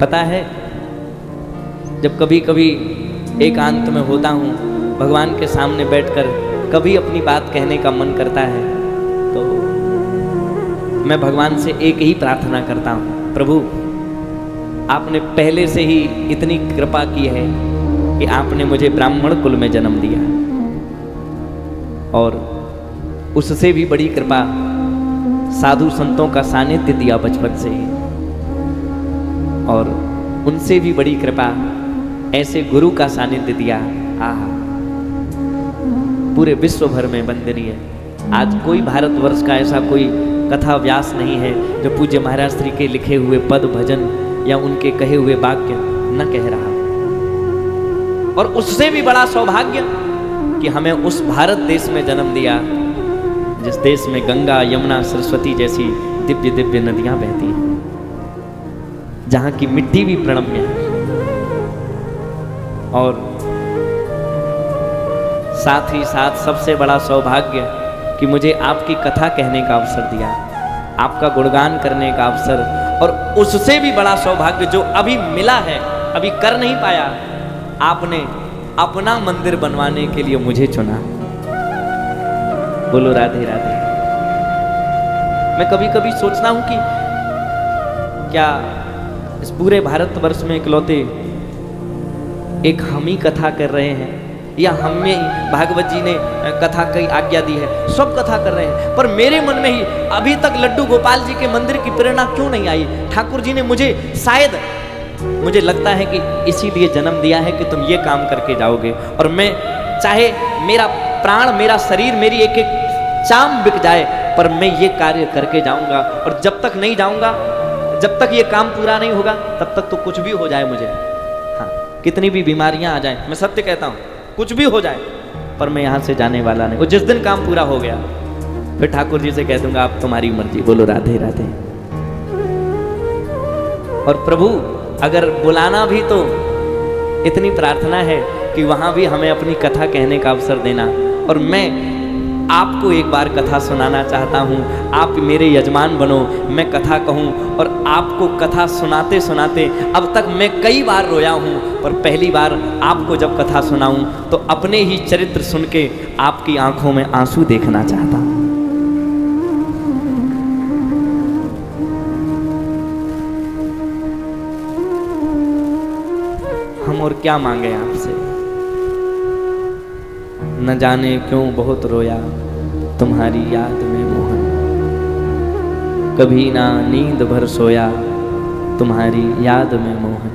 पता है, जब कभी कभी एकांत में होता हूँ, भगवान के सामने बैठकर कभी अपनी बात कहने का मन करता है, तो मैं भगवान से एक ही प्रार्थना करता हूँ, प्रभु आपने पहले से ही इतनी कृपा की है कि आपने मुझे ब्राह्मण कुल में जन्म दिया, और उससे भी बड़ी कृपा साधु संतों का सानिध्य दिया बचपन से ही, और उनसे भी बड़ी कृपा ऐसे गुरु का सानिध्य दिया। आहा, पूरे विश्व भर में वंदनीय। आज कोई भारतवर्ष का ऐसा कोई कथा व्यास नहीं है जो पूज्य महाराज श्री के लिखे हुए पद भजन या उनके कहे हुए वाक्य न कह रहा। और उससे भी बड़ा सौभाग्य कि हमें उस भारत देश में जन्म दिया जिस देश में गंगा यमुना सरस्वती जैसी दिव्य दिव्य नदियां बहती हैं, जहां की मिट्टी भी प्रणम्य है, और साथ ही साथ सबसे बड़ा सौभाग्य कि मुझे आपकी कथा कहने का अवसर दिया, आपका गुणगान करने का अवसर, और उससे भी बड़ा सौभाग्य जो अभी मिला है, अभी कर नहीं पाया, आपने अपना मंदिर बनवाने के लिए मुझे चुना। बोलो राधे राधे। मैं कभी कभी सोचता हूं कि क्या इस पूरे भारतवर्ष में इकलौते एक हम ही कथा कर रहे हैं, या हमें भागवत जी ने कथा की आज्ञा दी है, सब कथा कर रहे हैं, पर मेरे मन में ही अभी तक लड्डू गोपाल जी के मंदिर की प्रेरणा क्यों नहीं आई? ठाकुर जी ने मुझे शायद, मुझे लगता है कि इसीलिए जन्म दिया है कि तुम ये काम करके जाओगे, और मैं चाहे मेरा प्राण, मेरा शरीर, मेरी एक एक चाम बिक जाए, पर मैं ये कार्य करके जाऊंगा, और जब तक नहीं जाऊंगा, जब तक ये काम पूरा नहीं होगा, तब तक तो कुछ भी हो जाए मुझे, हाँ, कितनी भी बीमारियां आ जाएं, मैं सत्य कहता हूं, कुछ भी हो जाए, पर मैं यहां से जाने वाला नहीं। और जिस दिन काम पूरा हो गया, फिर ठाकुर जी से कह दूंगा आप तुम्हारी मर्जी। बोलो राधे राधे। और प्रभु अगर बुलाना भी तो इतनी प्रार्थना है कि वहां भी हमें अपनी कथा कहने का अवसर देना, और मैं आपको एक बार कथा सुनाना चाहता हूँ, आप मेरे यजमान बनो, मैं कथा कहूँ, और आपको कथा सुनाते सुनाते अब तक मैं कई बार रोया हूँ, पर पहली बार आपको जब कथा सुनाऊँ तो अपने ही चरित्र सुन के आपकी आंखों में आंसू देखना चाहता हूँ। हम और क्या मांगे आपसे, न जाने क्यों बहुत रोया तुम्हारी याद में मोहन, कभी ना नींद भर सोया तुम्हारी याद में मोहन।